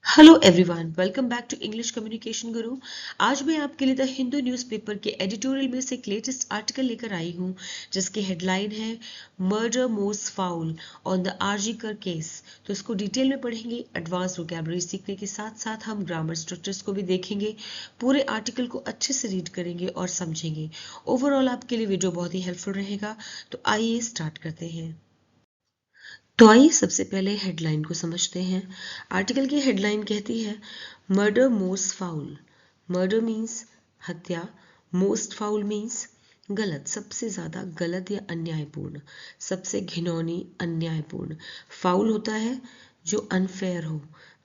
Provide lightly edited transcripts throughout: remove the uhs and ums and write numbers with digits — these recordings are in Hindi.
Hello everyone, welcome back to English communication guru. आज मैं आपके लिए द हिंदू न्यूज़पेपर के एडिटोरियल में से एक लेटेस्ट आर्टिकल लेकर आई हूँ जिसकी हेडलाइन है murder most foul on the RG Kar case. तो इसको डिटेल में पढ़ेंगे, एडवांस वोकैबुलरी सीखने के साथ साथ हम ग्रामर स्ट्रक्चर्स को भी देखेंगे, पूरे आर्टिकल को अच्छे से रीड करेंगे और समझेंगे। ओवरऑल आपके लिए वीडियो बहुत ही हेल्पफुल रहेगा। तो आइए स्टार्ट करते हैं। तो आइए सबसे पहले हेडलाइन को समझते हैं। आर्टिकल की हेडलाइन कहती है murder most foul. Murder means हत्या, मोस्ट फाउल मीन्स गलत, सबसे ज्यादा गलत या अन्यायपूर्ण, सबसे घिनौनी, अन्यायपूर्ण। फाउल होता है जो अनफेयर हो,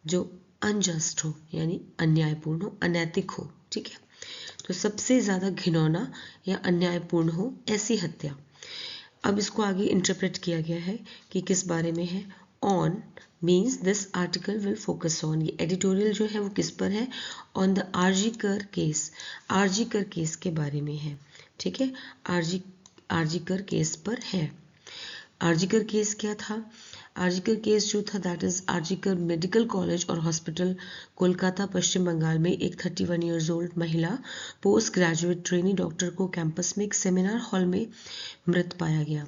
जो अनजस्ट हो, यानी अन्यायपूर्ण हो, अनैतिक हो। ठीक है, तो सबसे ज्यादा घिनौना या अन्यायपूर्ण हो ऐसी हत्या। अब इसको आगे इंटरप्रेट किया गया है कि किस बारे में है। On means this article will focus on, ये एडिटोरियल जो है वो किस पर है, on the RG Kar case, RG Kar case के बारे में है। ठीक है, आरजी आरजी कर केस पर है। आरजीकर केस क्या था? आरजीकर केस जो था that is RG Kar medical college और हॉस्पिटल, कोलकाता, पश्चिम बंगाल में एक 31 ईयर्स ओल्ड महिला पोस्ट ग्रेजुएट ट्रेनी डॉक्टर को कैंपस में एक सेमिनार हॉल में मृत पाया गया।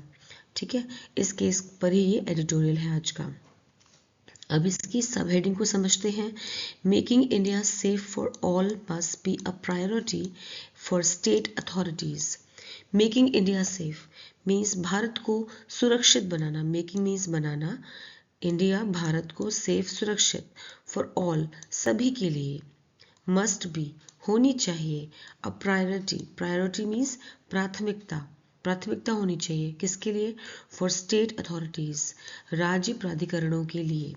ठीक है, इस केस पर ही ये एडिटोरियल है आज का। अब इसकी सब हेडिंग को समझते हैं। Making India safe for all must be a priority for state authorities. Making India safe means Bharat को सुरक्षित बनाना, मेकिंग मीन्स बनाना, इंडिया भारत को सेफ सुरक्षित, फॉर ऑल सभी के लिए, मस्ट बी होनी चाहिए, अ प्रायोरिटी, प्रायोरिटी मीन्स प्राथमिकता, प्राथमिकता होनी चाहिए किसके लिए, फॉर स्टेट अथॉरिटीज, राज्य प्राधिकरणों के लिए,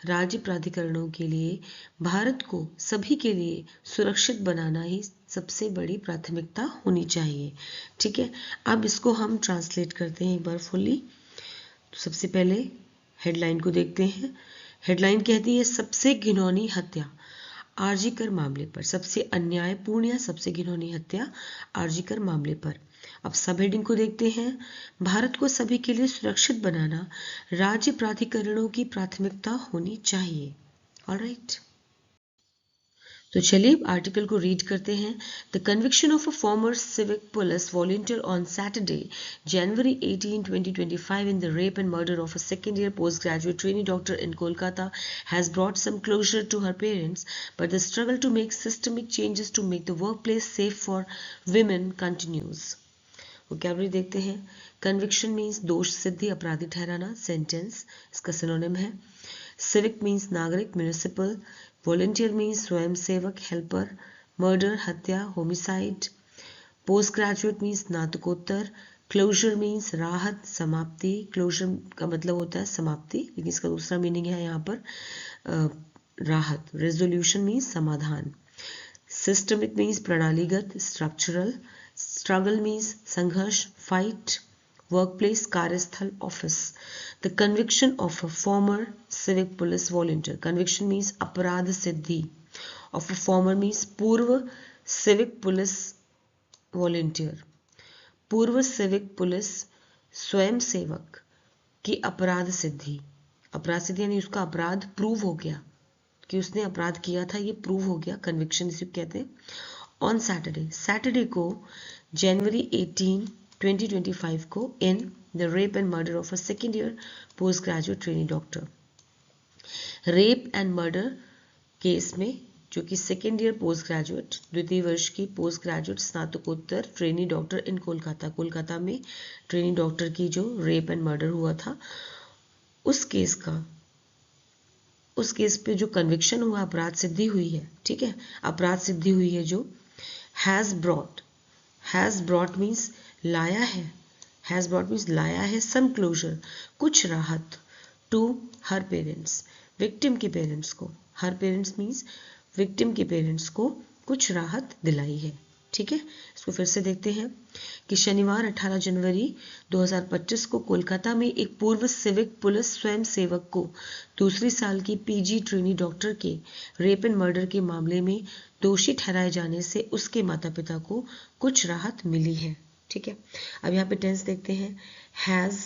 राज्य प्राधिकरणों के लिए भारत को सभी के लिए सुरक्षित बनाना ही सबसे बड़ी प्राथमिकता होनी चाहिए। ठीक है, अब इसको हम ट्रांसलेट करते हैं एक बार फुल्ली। तो सबसे पहले हेडलाइन को देखते हैं। हेडलाइन कहती है सबसे घिनौनी हत्या आरजी कर मामले पर, सबसे अन्यायपूर्ण या सबसे घिनौनी हत्या आरजी कर मामले पर। अब सब हेडिंग को देखते हैं। भारत को सभी के लिए सुरक्षित बनाना राज्य प्राधिकरणों की प्राथमिकता होनी चाहिए। ऑलराइट, तो चलिए आर्टिकल को रीड करते हैं। The conviction of a former civic police volunteer on Saturday January 18, 2025 in the rape and murder of a second-year postgraduate trainee doctor in Kolkata has brought some closure to her parents, but the struggle to make systemic changes to make the workplace safe for women continues. Vocabulary देखते हैं। कन्विक्शन मीन्स दोष सिद्धि, अपराधी ठहराना। सेंटेंस इसका सिनोनिम है। सिविक मीन्स नागरिक, म्यूनिसिपल। वॉलंटियर मीन्स स्वयं सेवक, हेल्पर। मर्डर हत्या, होमिसाइड। पोस्ट ग्रेजुएट मीन्स स्नातकोत्तर। क्लोजर मीन्स राहत, समाप्ति। क्लोजर का मतलब होता है समाप्ति, लेकिन इसका दूसरा मीनिंग है यहाँ पर राहत। रेजोल्यूशन मीन्स समाधान। सिस्टमिक मीन्स प्रणालीगत, स्ट्रक्चरल। स्ट्रगल मीन्स संघर्ष, फाइट। वर्कप्लेस कार्यस्थल, office. The conviction of a former civic police volunteer, conviction means अपराध सिद्धि, ऑफ अ फॉर्मर मीन्स पूर्व सिविक पुलिस वॉलंटियर, पूर्व सिविक पुलिस स्वयं सेवक की अपराध सिद्धि। अपराध सिद्धि यानी उसका अपराध प्रूव हो गया कि उसने अपराध किया था, ये प्रूव हो गया, कन्विक्शन इसे कहते हैं। ऑन सैटरडे, सैटरडे को जनवरी 18, 2025 को in the rape and murder of a second year post graduate trainee doctor. Rape and murder case में जो कि सेकेंड ईयर पोस्ट ग्रेजुएट, द्वितीय वर्ष की पोस्ट ग्रेजुएट स्नातकोत्तर ट्रेनी डॉक्टर इन कोलकाता, कोलकाता में ट्रेनी डॉक्टर की जो रेप एंड मर्डर हुआ था उस केस का, उस केस पे जो कन्विक्शन हुआ, अपराध सिद्धि हुई है। ठीक है, अपराध सिद्धि हुई है जो हैज़ ब्रॉट मीन्स लाया है, हैज़ ब्रॉट मीन्स लाया है, सम क्लोजर कुछ राहत, टू हर पेरेंट्स विक्टिम के पेरेंट्स को, हर पेरेंट्स मीन्स विक्टिम के पेरेंट्स को कुछ राहत दिलाई है। ठीक है, इसको फिर से देखते हैं कि शनिवार 18 जनवरी 2025 को कोलकाता में एक पूर्व सिविक पुलिस स्वयं सेवक को दूसरी साल की पीजी ट्रेनी डॉक्टर के रेप एंड मर्डर के मामले में दोषी ठहराए जाने से उसके माता पिता को कुछ राहत मिली है। ठीक है, अब यहाँ पे टेंस देखते हैं। हैज़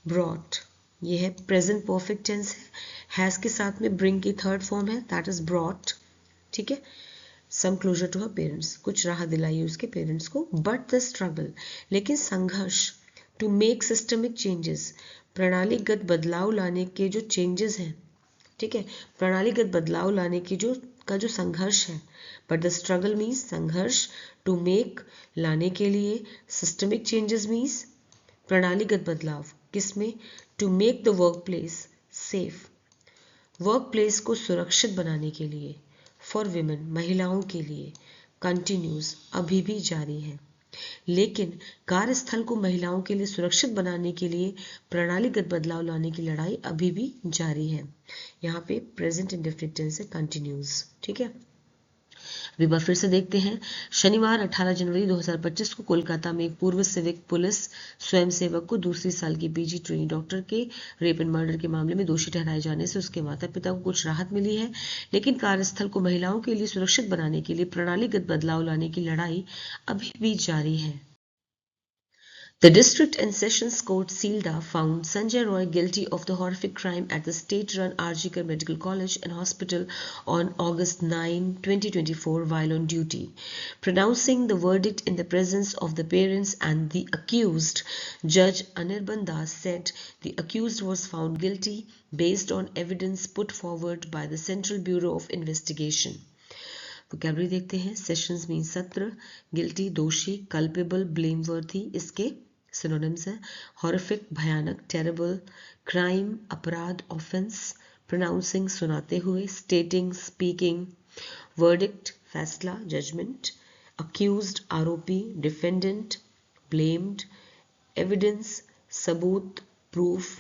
ब्रॉट, ये है प्रेजेंट परफेक्ट टेंस है, हैज के साथ में ब्रिंग की थर्ड फॉर्म है, दैट इज ब्रॉट, ठीक है। Some closer to her parents, कुछ राहत दिलाई उसके पेरेंट्स को, बट द स्ट्रगल, लेकिन संघर्ष, टू मेक सिस्टमिक चेंजेस, प्रणालीगत बदलाव लाने के जो चेंजेस हैं, ठीक है, प्रणालीगत बदलाव लाने की जो संघर्ष है, बट द स्ट्रगल मीन्स संघर्ष, टू मेक लाने के लिए, सिस्टमिक चेंजेस मीन्स प्रणालीगत बदलाव, किसमें, to make the work place safe, work place को सुरक्षित बनाने के लिए, फॉर विमेन, महिलाओं के लिए, कंटिन्यूज, अभी भी जारी है, लेकिन कार्यस्थल को महिलाओं के लिए सुरक्षित बनाने के लिए प्रणालीगत बदलाव लाने की लड़ाई अभी भी जारी है। यहाँ पे प्रेजेंट इंडेफिनिट टेंस है, कंटिन्यूज, ठीक है। अब एक बार फिर से देखते हैं। शनिवार 18 जनवरी 2025 को कोलकाता में एक पूर्व सिविक पुलिस स्वयंसेवक को दूसरी साल की पीजी ट्रेनी डॉक्टर के रेप एंड मर्डर के मामले में दोषी ठहराए जाने से उसके माता पिता को कुछ राहत मिली है, लेकिन कार्यस्थल को महिलाओं के लिए सुरक्षित बनाने के लिए प्रणालीगत बदलाव लाने की लड़ाई अभी भी जारी है। The District and Sessions Court Sealdah found Sanjay Roy guilty of the horrific crime at the state-run R.G. Kar Medical College and Hospital on August 9, 2024 while on duty. Pronouncing the verdict in the presence of the parents and the accused, Judge Anirban Das said the accused was found guilty based on evidence put forward by the Central Bureau of Investigation. Vocabulary देखते हैं। सेशंस मीन सत्र, गिल्टी दोषी, कल्पेबल ब्लेमवर्थी इसके सिनोनिम्स हैं। हॉरिफिक भयानक, टेरेबल क्राइम अपराध ऑफेंस, प्रोनाउंसिंग सुनाते हुए, स्टेटिंग स्पीकिंग, वर्डिक्ट फैसला जजमेंट, अक्यूज्ड आरोपी डिफेंडेंट, ब्लेम्ड एविडेंस सबूत प्रूफ,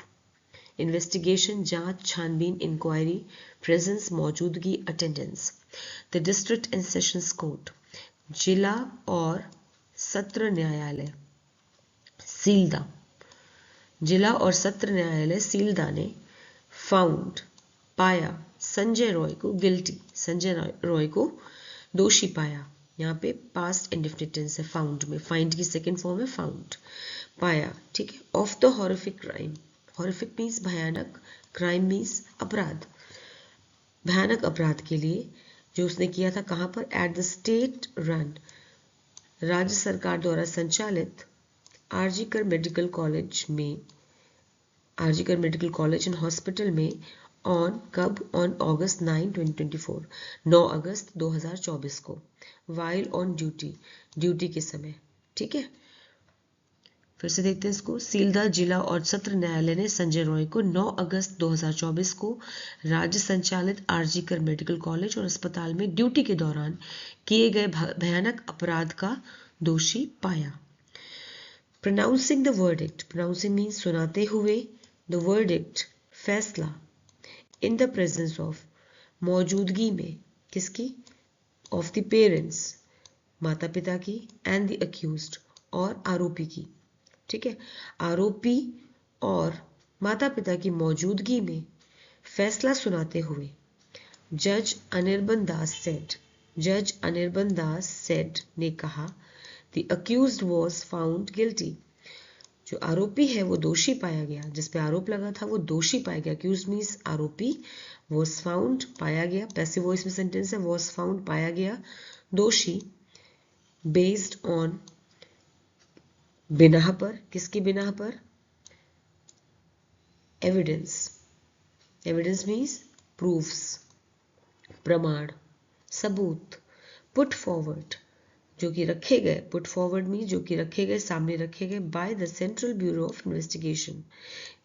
इन्वेस्टिगेशन जांच छानबीन इंक्वायरी, प्रेजेंस मौजूदगी attendance. The district and sessions court जिला और सत्र न्यायालय सीलदा, जिला और सत्र न्यायालय सीलदा ने फाउंड पाया संजय रॉय को गिल्टी, संजय रॉय को दोषी पाया। यहाँ पे पास्ट इंडेफिनिट टेंस है फाउंड में, फाइंड की सेकेंड फॉर्म है फाउंड, पाया, ठीक है, of the horrific crime, horrific means भयानक, क्राइम मीन्स अपराध, भयानक अपराध के लिए जो उसने किया था कहाँ पर, एट द स्टेट रन, राज्य सरकार द्वारा संचालित आरजी कर मेडिकल कॉलेज में, आरजी कर मेडिकल कॉलेज एंड हॉस्पिटल में, ऑन कब, ऑन अगस्त 9, 2024, 9 अगस्त 2024 को, वाइल ऑन ड्यूटी, ड्यूटी के समय, ठीक है। फिर से देखते हैं इसको। सीलदा जिला और सत्र न्यायालय ने संजय रॉय को 9 अगस्त 2024 को राज्य संचालित आरजी कर मेडिकल कॉलेज और अस्पताल में ड्यूटी के दौरान किए गए भयानक अपराध का दोषी पाया। Pronouncing the verdict, pronouncing means सुनाते हुए, द वर्डिक्ट फैसला, इन द प्रेजेंस ऑफ मौजूदगी में, किसकी, ऑफ द पेरेंट्स माता पिता की, एंड द अक्यूज्ड और आरोपी की, ठीक है, आरोपी और माता पिता की मौजूदगी में फैसला सुनाते हुए जज अनिर्बन दास सेड, जज अनिर्बन दास सेड ने कहा, the accused was found guilty, जो आरोपी है वो दोषी पाया गया, जिस पे आरोप लगा था वो दोषी पाया गया। अक्यूज्ड मीन्स आरोपी, वाज फाउंड पाया गया, पैसिव वॉइस में सेंटेंस है, वाज फाउंड पाया गया दोषी, बेस्ड ऑन बिना पर, किसकी बिना पर, एविडेंस, एविडेंस मीन्स प्रूफ्स, प्रमाण, सबूत, पुट फॉरवर्ड, जो कि रखे गए, पुट फॉरवर्ड मीन्स जो कि रखे गए, सामने रखे गए, by the central bureau of investigation,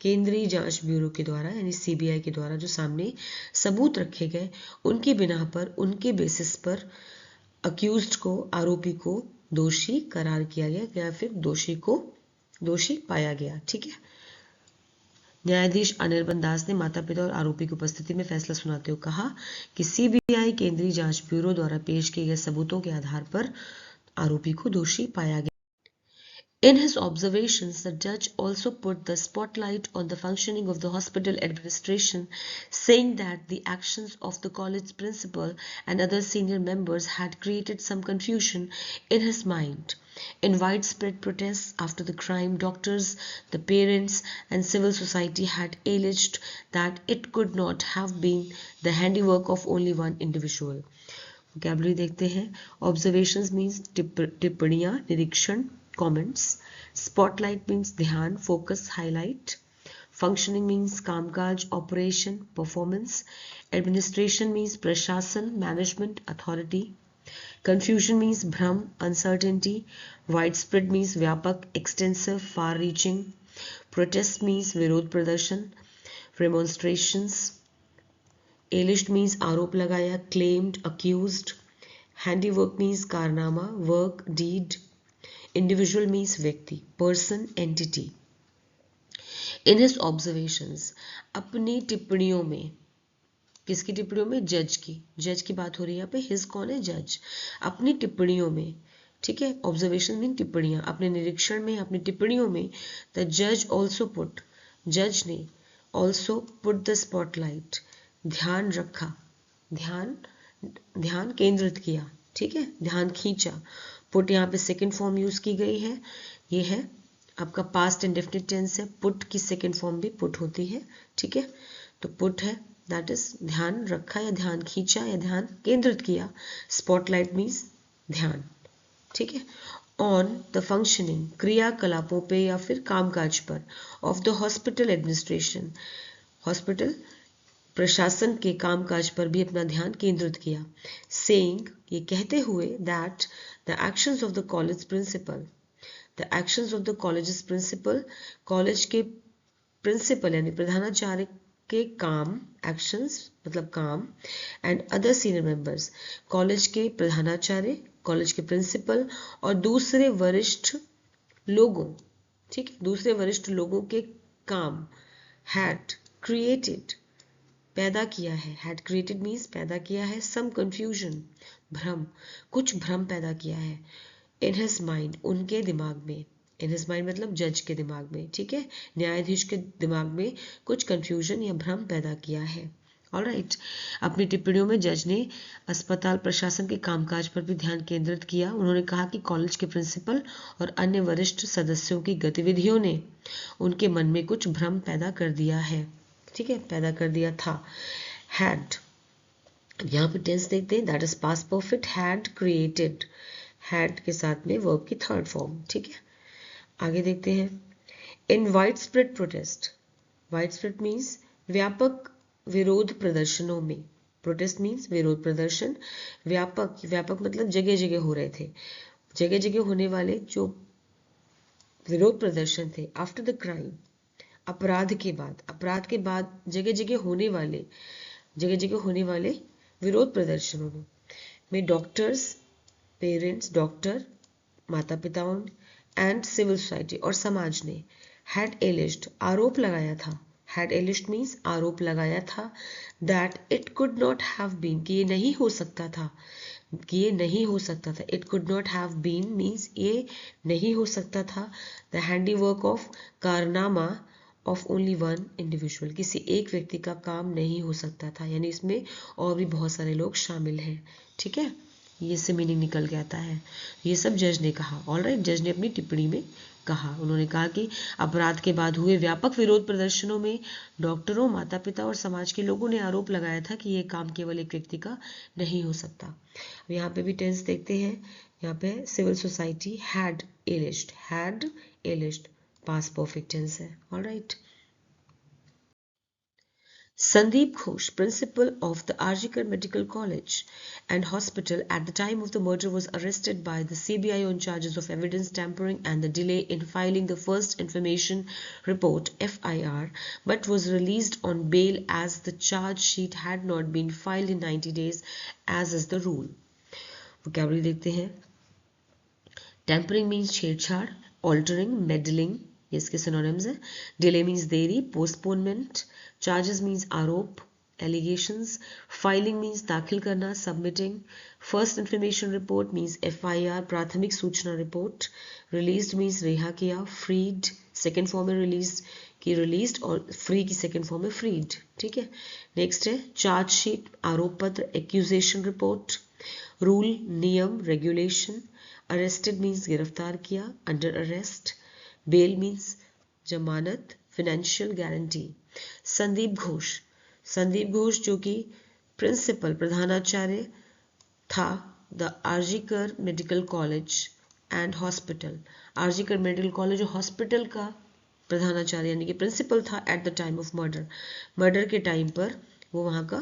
केंद्रीय जांच ब्यूरो के द्वारा यानी सीबीआई के द्वारा जो सामने सबूत रखे गए, उनकी बिना पर, उनके बेसिस पर अक्यूज्ड को, आरोपी को दोषी करार किया गया या फिर दोषी को दोषी पाया गया, ठीक है। न्यायाधीश अनिर्बन दास ने माता पिता और आरोपी की उपस्थिति में फैसला सुनाते हुए कहा कि सीबीआई केंद्रीय जांच ब्यूरो द्वारा पेश किए गए सबूतों के आधार पर आरोपी को दोषी पाया गया। In his observations, the judge also put the spotlight on the functioning of the hospital administration, saying that the actions of the college principal and other senior members had created some confusion in his mind. In widespread protests after the crime, doctors, the parents, and civil society had alleged that it could not have been the handiwork of only one individual. Vocabulary देखते हैं. ऑब्जर्वेशंस मीन्स टिप्पणियां, निरीक्षण, कमेंट्स. स्पॉटलाइट मीन्स ध्यान, फोकस, हाईलाइट. फंक्शनिंग मीन्स कामकाज, ऑपरेशन, परफॉर्मेंस. एडमिनिस्ट्रेशन मीन्स प्रशासन, मैनेजमेंट, अथॉरिटी. कंफ्यूजन मीन्स भ्रम, अनसर्टेनिटी. वाइडस्प्रेड मीन्स व्यापक, extensive, far reaching. Protest means विरोध प्रदर्शन, रेमोन्स्ट्रेशंस. एलिस्ट मीन्स आरोप लगाया, क्लेम्ड, अक्यूज्ड. हैंडीवर्क मीन्स कारनामा, वर्क, डीड. इंडिविजुअल मीन्स व्यक्ति, person, entity. In his observations, अपनी टिप्पणियों में, किसकी टिप्पणियों में? जज की. जज की बात हो रही है यहाँ पे. हिज कौन है? जज. अपनी टिप्पणियों में, ठीक है. ऑब्जर्वेशन मीन टिप्पणियां. अपने निरीक्षण में, अपनी टिप्पणियों में, द जज ऑल्सो पुट, जज ने ऑल्सो पुट द स्पॉटलाइट, ध्यान रखा, ध्यान केंद्रित किया, ठीक है. ध्यान खींचा. पुट यहाँ पे सेकंड फॉर्म यूज की गई है. ये है आपका पास्ट इंडेफिनिट टेंस है. पुट की सेकंड फॉर्म भी पुट होती है, ठीक है. तो पुट है, दैट इज ध्यान रखा या ध्यान खींचा या ध्यान केंद्रित किया. स्पॉटलाइट मीन्स ध्यान, ठीक है. ऑन द फंक्शनिंग, क्रियाकलापों पे या फिर कामकाज पर, of the hospital administration, hospital प्रशासन के कामकाज पर भी अपना ध्यान केंद्रित किया. सेइंग, ये कहते हुए, that the actions of the college principal, the actions of the college principal, college के प्रिंसिपल यानी प्रधानाचार्य के काम, एक्शंस मतलब काम, and other senior members, college के प्रधानाचार्य, कॉलेज के प्रिंसिपल और दूसरे वरिष्ठ लोगों, ठीक है, दूसरे वरिष्ठ लोगों के काम, हैड क्रिएटेड, पैदा किया है. हैड क्रिएटेड मीन्स पैदा किया है. सम कंफ्यूजन, भ्रम, कुछ भ्रम पैदा किया है. इन हिज माइंड, उनके दिमाग में. इन हिज माइंड मतलब जज के दिमाग में, ठीक है. न्यायाधीश के दिमाग में कुछ कंफ्यूजन या भ्रम पैदा किया है. ऑलराइट. अपनी टिप्पणियों में जज ने अस्पताल प्रशासन के कामकाज पर भी ध्यान केंद्रित किया. उन्होंने कहा कि कॉलेज के प्रिंसिपल और अन्य वरिष्ठ सदस्यों की गतिविधियों ने उनके मन में कुछ भ्रम पैदा कर दिया है, ठीक है, पैदा कर दिया था. हैड, यहाँ पे टेंस देखते हैं, that is past perfect. Had created, had के साथ में वर्ब की थर्ड फॉर्म, ठीक है. आगे देखते हैं. इन wide spread protest, wide spread means व्यापक विरोध प्रदर्शनों में. प्रोटेस्ट मीन्स विरोध प्रदर्शन. व्यापक, व्यापक मतलब जगह जगह हो रहे थे. जगह जगह होने वाले जो विरोध प्रदर्शन थे आफ्टर द क्राइम, अपराध के बाद जगह जगह होने वाले विरोध प्रदर्शनों में डॉक्टर्स, पेरेंट्स, डॉक्टर, माता पिताओं एंड सिविल सोसाइटी और समाज ने हैड एलिज्ड, आरोप लगाया था. हैड एलिज्ड मीन्स आरोप लगाया था. That it could not have been, कि ये नहीं हो सकता था, कि ये नहीं हो सकता था. It could not have been means ये नहीं हो सकता था. द हैंडीवर्क ऑफ, कारनामा ऑफ ओनली वन इंडिविजुअल, किसी एक व्यक्ति का काम नहीं हो सकता था, यानी इसमें और भी बहुत सारे लोग शामिल हैं, ठीक है. ये से मीनिंग निकल के आता है. ये सब जज ने कहा. ऑलराइट. जज ने अपनी टिप्पणी में कहा. उन्होंने कहा कि अपराध के बाद हुए व्यापक विरोध प्रदर्शनों में डॉक्टरों, माता पिता और समाज के लोगों ने आरोप लगाया था कि ये काम केवल एक व्यक्ति का नहीं हो सकता. यहाँ पे भी टेंस देखते हैं. यहाँ पे civil society had alleged, past perfect tense है. Alright. Sandeep Ghosh, principal of the Arjikar Medical College and Hospital at the time of the murder, was arrested by the CBI on charges of evidence tampering and the delay in filing the first information report (FIR), but was released on bail as the charge sheet had not been filed in 90 days, as is the rule. Vocabulary देखते हैं. Tampering means छेड़छाड़, altering, meddling, ये इसके synonyms है. Delay means देरी, postponement. Charges means आरोप, एलिगेशंस, फाइलिंग मीन्स दाखिल करना, submitting, first information report means FIR प्राथमिक सूचना रिपोर्ट, रिलीज्ड मीन्स रिहा किया, फ्रीड सेकेंड फॉर्म में रिलीज्ड और फ्री की सेकेंड फॉर्म में फ्रीड, ठीक है। नेक्स्ट है चार्जशीट आरोप पत्र, एक्यूजेशन रिपोर्ट, रूल नियम रेगुलेशन, अरेस्टेड मीन्स गिरफ्तार किया, अंडर अरेस्ट, बेल मीन्स जमानत, फाइनेंशियल गारंटी। संदीप घोष जो कि प्रिंसिपल प्रधानाचार्य था the RG Kar medical college and hospital, RG Kar medical college और हॉस्पिटल का प्रधानाचार्य यानी कि प्रिंसिपल था at the time of murder के टाइम पर वो वहाँ का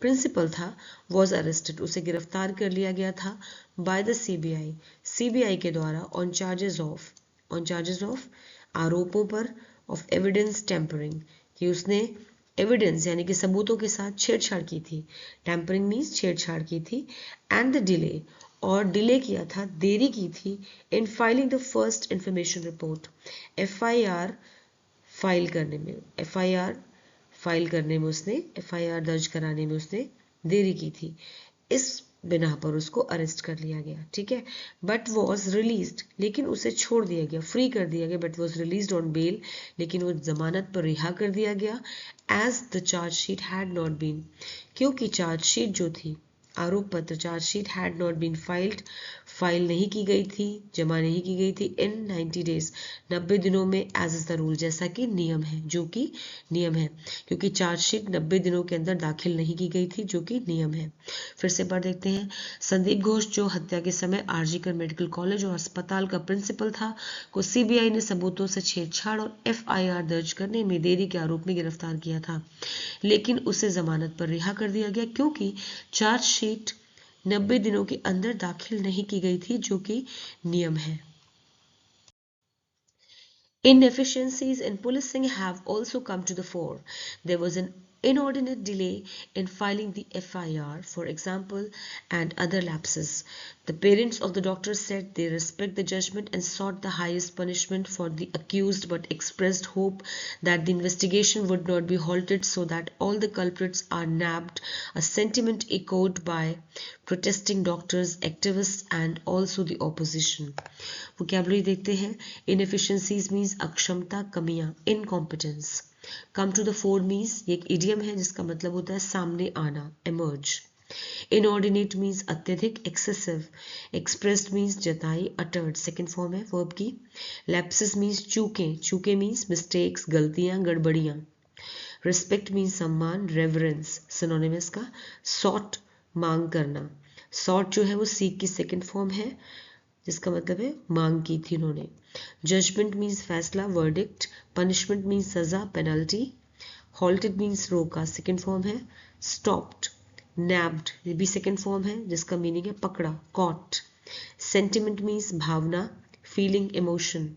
प्रिंसिपल था, वॉज अरेस्टेड उसे गिरफ्तार कर लिया गया था बाय द सीबीआई के द्वारा ऑन चार्जेस ऑफ आरोपों पर ऑफ एविडेंस टेम्परिंग कि उसने एविडेंस यानी कि सबूतों के साथ छेड़छाड़ की थी, टेम्परिंग मीन्स छेड़छाड़ की थी, एंड द डिले और डिले किया था, देरी की थी in filing the first information report, FIR file करने में FIR दर्ज कराने में उसने देरी की थी, इस बिना पर उसको अरेस्ट कर लिया गया, ठीक है। बट वॉज रिलीज्ड लेकिन उसे छोड़ दिया गया, फ्री कर दिया गया, but was released on bail लेकिन वो जमानत पर रिहा कर दिया गया, as the chargesheet had not been क्योंकि चार्जशीट जो थी आरोप पत्र chargesheet had not been file नहीं की गई थी, जमा नहीं की गई थी इन 90 डेज 90 दिनों में, एज इज द रूल जैसा कि नियम है, जो कि नियम है, क्योंकि चार्जशीट 90 दिनों के अंदर दाखिल नहीं की गई थी, जो कि नियम है। फिर से बार देखते हैं, संदीप घोष जो हत्या के समय आरजीकर मेडिकल कॉलेज और अस्पताल का प्रिंसिपल था को सीबीआई ने सबूतों से छेड़छाड़ और FIR दर्ज करने में देरी के आरोप में गिरफ्तार किया था, लेकिन उसे जमानत पर रिहा कर दिया गया क्योंकि चार्जशीट 90 दिनों के अंदर दाखिल नहीं की गई थी, जो कि नियम है। Inefficiencies in policing have also come to the fore. There was an inordinate delay in filing the FIR, for example, and other lapses. The parents of the doctor said they respect the judgment and sought the highest punishment for the accused, but expressed hope that the investigation would not be halted so that all the culprits are nabbed, a sentiment echoed by protesting doctors, activists, and also the opposition. Vocabulary देखते हैं, inefficiencies means अक्षमता, कमियां, incompetence. Come to the fore means ये एक इडियम है जिसका मतलब होता है सामने आना, emerge। इनऑर्डिनेट मीन्स अत्यधिक, एक्सेसिव। एक्सप्रेस्ड मीन्स जताई, अटर्ड सेकेंड फॉर्म है वर्ब की। लैप्सेस मीन्स चूके मीन्स मिस्टेक्स, गलतियां, गड़बड़ियां। रिस्पेक्ट मीन्स सम्मान, रेवरेंस सिनोनिमस का। सॉट मांग करना, सॉट जो है वो सीक की सेकेंड फॉर्म है जिसका मतलब है मांग की थी उन्होंने। जजमेंट मीन्स फैसला, वर्डिक्ट। पनिशमेंट मीन्स सजा, पेनल्टी। हॉल्टेड मीन्स रोका, सेकेंड फॉर्म है। स्टॉप्ड, नैब्ड ये भी सेकेंड फॉर्म है जिसका मीनिंग है पकड़ा, कॉट। सेंटिमेंट मीन्स भावना, फीलिंग, इमोशन।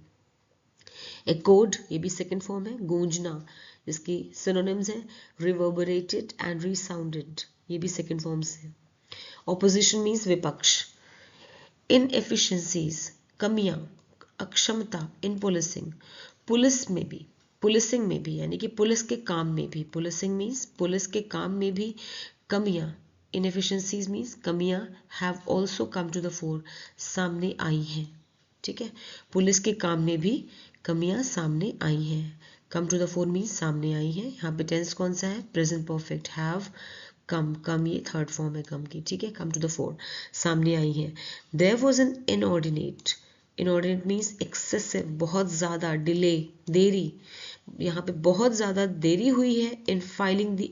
एकोड ये भी सेकेंड फॉर्म है, गूंजना जिसकी सिनोनिम्स है रिवर्बरेटेड एंड रिसाउंडेड, ये भी सेकेंड फॉर्म से। ऑपोजिशन मीन्स विपक्ष। इनएफिशिएंसीज कमियां, अक्षमता इन पुलिसिंग में भी यानी कि पुलिस के काम में भी, पुलिसिंग मीन्स पुलिस के काम में भी कमियां, इनएफिशिएंसीज मीन्स कमियां have also come to the fore सामने आई हैं, ठीक है। पुलिस के काम में भी कमियां सामने आई हैं, come to the fore means सामने आई हैं। यहाँ पे टेंस कौन सा है, प्रेजेंट परफेक्ट, हैव कम ये थर्ड फॉर्म है कम की, ठीक है। कम टू द फोर सामने आई है। There was an inordinate means excessive बहुत ज़्यादा, डिले देरी, यहाँ पे बहुत ज़्यादा देरी हुई है इन फाइलिंग द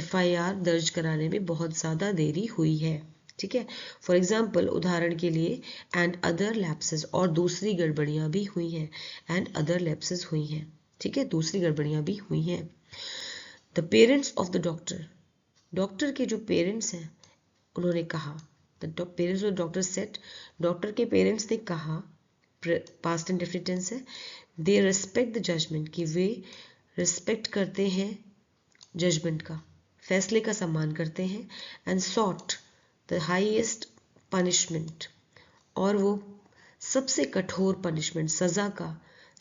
FIR दर्ज कराने में बहुत ज़्यादा देरी हुई है, ठीक है। फॉर एग्जाम्पल उदाहरण के लिए एंड अदर लैप्सेस और दूसरी गड़बड़ियाँ भी हुई हैं, एंड अदर लैप्सेस हुई हैं, ठीक है, दूसरी गड़बड़ियाँ भी हुई हैं। The parents of the doctor के जो पेरेंट्स हैं उन्होंने कहा, the parents of doctor set doctor के पेरेंट्स ने कहा, पास्ट एंड डेफिनिट टेंस है, दे रेस्पेक्ट द जजमेंट कि वे रिस्पेक्ट करते हैं जजमेंट का, फैसले का सम्मान करते हैं, and sought the highest punishment और वो सबसे कठोर पनिशमेंट सजा का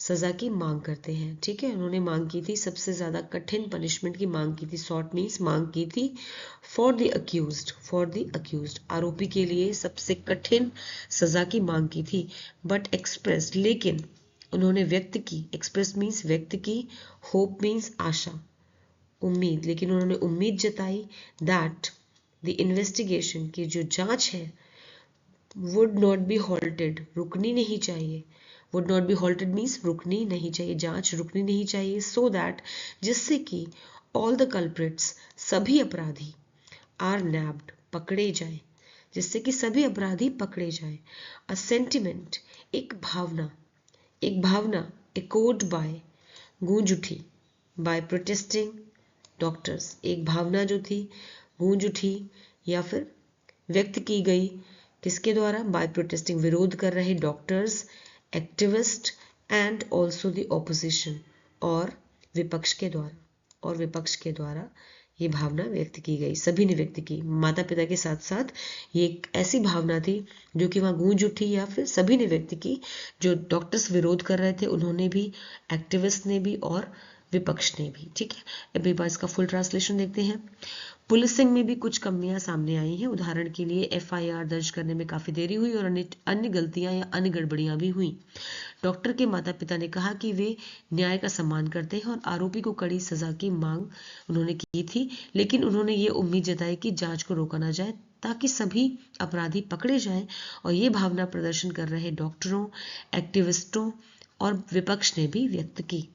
सजा की मांग करते हैं। ठीक है, उन्होंने मांग की थी, सबसे ज्यादा कठिन पनिशमेंट की मांग की थी। सॉट मीन्स मांग की थी। फॉर द अक्यूज्ड, आरोपी के लिए सबसे कठिन सजा की मांग की थी। बट एक्सप्रेस, लेकिन उन्होंने व्यक्त की, एक्सप्रेस मीन्स व्यक्त की, होप मीन्स आशा, उम्मीद, लेकिन उन्होंने उम्मीद जताई दैट द इन्वेस्टिगेशन की जो जांच है वुड नॉट बी हॉल्टेड, रुकनी नहीं चाहिए। Would not be halted means रुकनी नहीं चाहिए, जांच रुकनी नहीं चाहिए। सो दैट, जिससे कि ऑल द कल्प्रिट्स, सभी अपराधी, आर नैब्ड, पकड़े जाए, जिससे कि सभी अपराधी पकड़े जाए। अ सेंटिमेंट, एक भावना, एक भावना, echoed बाय, गूंज उठी, बाय प्रोटेस्टिंग डॉक्टर्स, एक भावना जो थी गूंज उठी या फिर व्यक्त की गई, किसके द्वारा? बाय प्रोटेस्टिंग, विरोध कर रहे doctors, activist and also the opposition, और विपक्ष के द्वारा, और विपक्ष के द्वारा ये भावना व्यक्त की गई, सभी ने व्यक्त की। माता पिता के साथ साथ ये एक ऐसी भावना थी जो कि वहाँ गूंज उठी या फिर सभी ने व्यक्त की। जो डॉक्टर्स विरोध कर रहे थे उन्होंने भी, एक्टिविस्ट ने भी और विपक्ष ने भी। ठीक है, अभी बार इसका फुल ट्रांसलेशन देखते हैं। पुलिसिंग में भी कुछ कमियां सामने आई हैं। उदाहरण के लिए एफआईआर दर्ज करने में काफी देरी हुई और अन्य गलतियां या अन्य गड़बड़ियां भी हुई। डॉक्टर के माता पिता ने कहा कि वे न्याय का सम्मान करते हैं और आरोपी को कड़ी सजा की मांग उन्होंने की थी, लेकिन उन्होंने ये उम्मीद जताई कि जांच को रोका न जाए ताकि सभी अपराधी पकड़े जाएं, और ये भावना प्रदर्शन कर रहे डॉक्टरों, एक्टिविस्टों और विपक्ष ने भी व्यक्त की।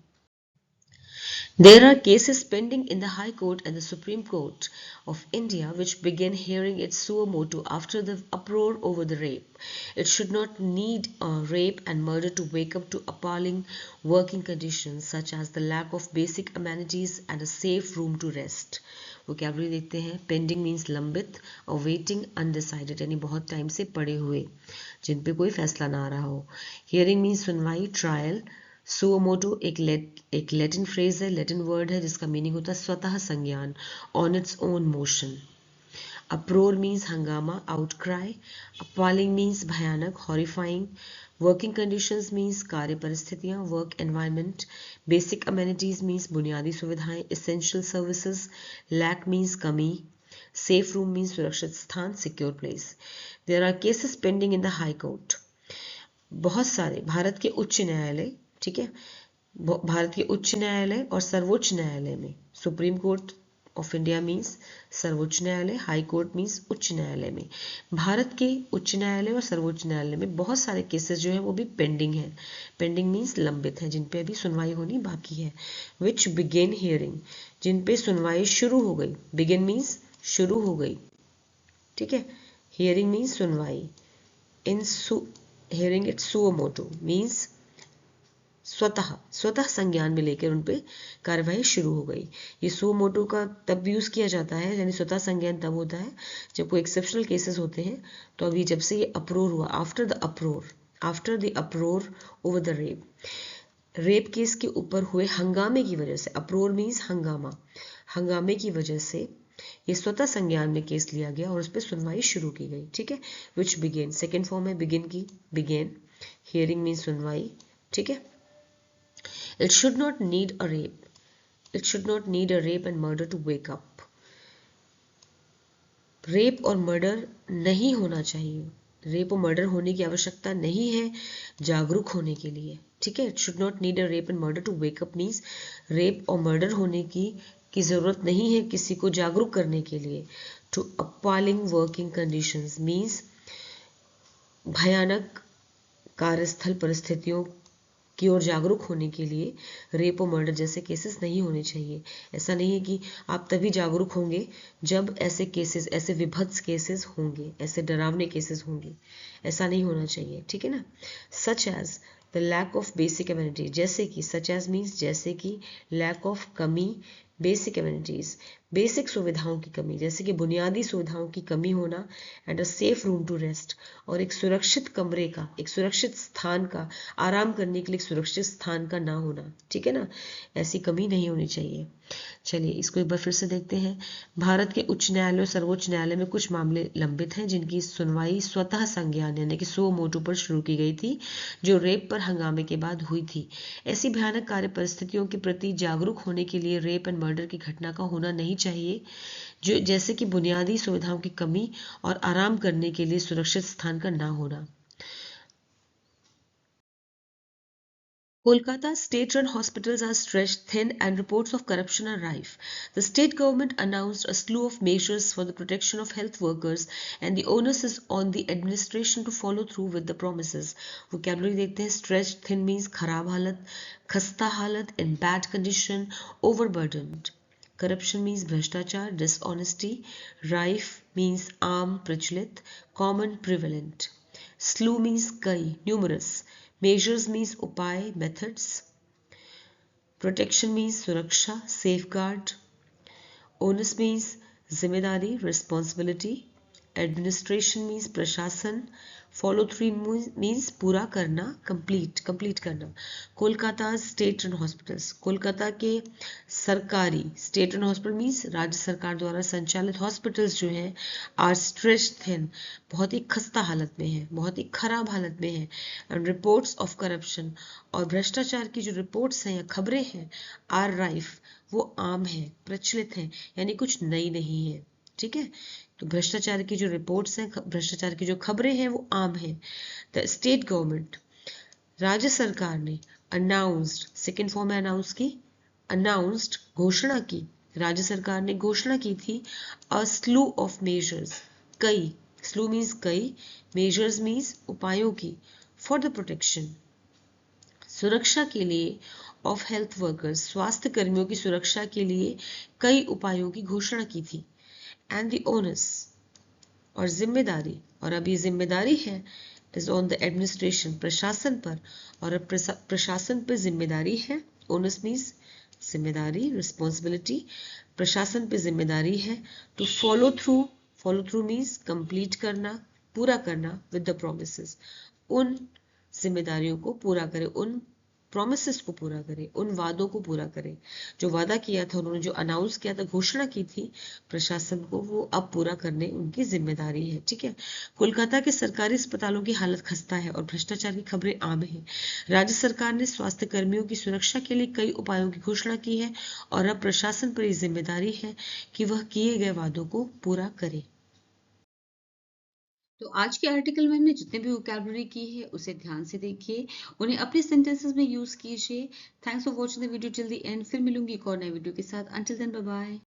There are cases pending in the High Court and the Supreme Court of India which began hearing its suo motu after the uproar over the rape. It should not need rape and murder to wake up to appalling working conditions such as the lack of basic amenities and a safe room to rest. Vocabulary देखते हैं। Pending means लंबित, और waiting undecided यानी बहुत टाइम से पड़े हुए, जिन पे कोई फैसला ना आ रहा हो। Hearing means सुनवाई, ट्रायल। सुओ मोटो एक लैटिन फ्रेज है, लैटिन वर्ड है जिसका मीनिंग होता है स्वतः संज्ञान, on its own motion. Uproar means हंगामा, आउटक्राई। अपॉलिंग मीन्स भयानक, हॉरिफाइंग। वर्किंग कंडीशंस मीन्स कार्य परिस्थितियां, work environment. Basic amenities means बुनियादी सुविधाएं, एसेंशियल सर्विसेज। लैक मीन्स कमी। सेफ रूम मीन्स सुरक्षित स्थान, secure place. There are cases pending in the high court. बहुत सारे भारत के उच्च न्यायालय, ठीक है, भारत के उच्च न्यायालय और सर्वोच्च न्यायालय में, supreme court of India means सर्वोच्च न्यायालय, हाई कोर्ट मीन्स उच्च न्यायालय में, भारत के उच्च न्यायालय और सर्वोच्च न्यायालय में बहुत सारे केसेस जो है वो भी पेंडिंग है। पेंडिंग मीन्स लंबित है, जिन पे अभी सुनवाई होनी बाकी है। विच बिगेन हियरिंग, जिन पे सुनवाई शुरू हो गई। बिगिन मीन्स शुरू हो गई, ठीक है। हियरिंग मीन्स सुनवाई। In hearing it suo motu means स्वतः संज्ञान में लेकर उन पे कार्यवाही शुरू हो गई। ये सुओ मोटो का तब यूज किया जाता है, यानी स्वतः संज्ञान तब होता है जब कोई एक्सेप्शनल केसेस होते हैं। तो अभी जब से ये अप्रोर हुआ, after the अप्रोर over the rape case के ऊपर हुए हंगामे की वजह से, अप्रोर मीन्स हंगामा, हंगामे की वजह से ये स्वतः संज्ञान में केस लिया गया और उस पर सुनवाई शुरू की गई। ठीक है, विच बिगेन, सेकेंड फॉर्म है बिगिन की, बिगेन। हियरिंग मीन्स सुनवाई, ठीक है। It should not need a rape. It should not need a rape and murder to wake up. Rape और मर्डर नहीं होना चाहिए, रेप और मर्डर होने की आवश्यकता नहीं है जागरूक होने के लिए। ठीक है, it should not need a rape and murder to wake up means rape और मर्डर होने की जरूरत नहीं है किसी को जागरूक करने के लिए। To appalling working conditions means भयानक कार्यस्थल परिस्थितियों की ओर जागरूक होने के लिए रेप और मर्डर जैसे केसेस नहीं होने चाहिए। ऐसा नहीं है कि आप तभी जागरूक होंगे जब ऐसे केसेस, ऐसे विभत्स केसेस होंगे, ऐसे डरावने केसेस होंगे, ऐसा नहीं होना चाहिए। ठीक है ना। Such as the lack of basic amenity, जैसे कि, सच एज मीन्स जैसे कि, लैक ऑफ कमी, बेसिक एमिनिटीज, बेसिक सुविधाओं की कमी, जैसे कि बुनियादी सुविधाओं की कमी होना, and a safe room to rest, और एक सुरक्षित कमरे का, एक सुरक्षित स्थान का, आराम करने के लिए एक सुरक्षित स्थान का ना होना, ठीक है ना, ऐसी कमी नहीं होनी चाहिए। चलिए इसको एक बार फिर से देखते हैं। भारत के उच्च न्यायालय और सर्वोच्च न्यायालय में कुछ मामले लंबित हैं जिनकी सुनवाई स्वतः संज्ञान यानी कि सो मोटो पर शुरू की गई थी, जो रेप पर हंगामे के बाद हुई थी। ऐसी भयानक कार्य परिस्थितियों के प्रति जागरूक होने के लिए रेप एंड मर्डर की घटना का होना नहीं चाहिए, जो जैसे कि बुनियादी सुविधाओं की कमी और आराम करने के लिए सुरक्षित स्थान का ना होना। Kolkata state-run hospitals are stretched thin and reports of corruption are rife. The state government announced a slew of measures for the protection of health workers and the onus is on the administration to follow through with the promises. Vocabulary देखते हैं. Stretched thin means खराब हालत, खस्ता हालत, in bad condition, overburdened. Corruption means भ्रष्टाचार, dishonesty. Rife means आम, प्रचलित, common, prevalent. Slew means कई, numerous. Measures means उपाय, methods. Protection means सुरक्षा, safeguard. Onus means जिम्मेदारी, responsibility. Administration means प्रशासन. Follow through means पूरा करना, complete करना. Kolkata state run hospitals, Kolkata के सरकारी स्टेट रन हॉस्पिटल मीन्स राज्य सरकार द्वारा संचालित हॉस्पिटल्स जो हैं आर स्ट्रेच्ड थिन, बहुत ही खस्ता हालत में है, बहुत ही खराब हालत में है, एंड रिपोर्ट्स ऑफ करप्शन, और भ्रष्टाचार की जो रिपोर्ट्स हैं या खबरें हैं आर राइफ, वो आम है, प्रचलित हैं, यानी कुछ नई नहीं है, ठीक है। तो भ्रष्टाचार की जो रिपोर्ट्स हैं, भ्रष्टाचार की जो खबरें हैं वो आम है। द स्टेट गवर्नमेंट, राज्य सरकार ने अनाउंस्ड, सेकेंड फॉर्म में अनाउंस की, अनाउंस्ड घोषणा की, राज्य सरकार ने घोषणा की थी, अ स्लू ऑफ मेजर्स, कई, स्लू मीन्स कई, मेजर्स मीन्स उपायों की, फॉर द प्रोटेक्शन, सुरक्षा के लिए, ऑफ हेल्थ वर्कर्स, स्वास्थ्य कर्मियों की सुरक्षा के लिए कई उपायों की घोषणा की थी, एंड द ओनस, और जिम्मेदारी, और अभी जिम्मेदारी है, इज ऑन द एडमिनिस्ट्रेशन, प्रशासन पर, और अब प्रशासन पर जिम्मेदारी है, ओनस मीन्स जिम्मेदारी, रिस्पॉन्सिबिलिटी, प्रशासन पे जिम्मेदारी है, to follow through, follow through means complete करना, पूरा करना, विद द प्रोमिसेस, उन जिम्मेदारियों को पूरा करे, उन प्रोमिसेस को पूरा करे, उन वादों को पूरा करे, जो वादा किया था उन्होंने, जो अनाउंस किया था, घोषणा की थी प्रशासन को, वो अब पूरा करने उनकी जिम्मेदारी है, ठीक है। कोलकाता के सरकारी अस्पतालों की हालत खस्ता है और भ्रष्टाचार की खबरें आम हैं। राज्य सरकार ने स्वास्थ्य कर्मियों की सुरक्षा के लिए कई उपायों की घोषणा की है और अब प्रशासन पर यह जिम्मेदारी है कि वह किए गए वादों को पूरा करे। तो आज के आर्टिकल में हमने जितने भी वोकैबुलरी की है उसे ध्यान से देखिए, उन्हें अपने सेंटेंसेस में यूज कीजिए। Thanks for watching the video till the end. फिर मिलूंगी एक और नए वीडियो के साथ। Until then bye bye.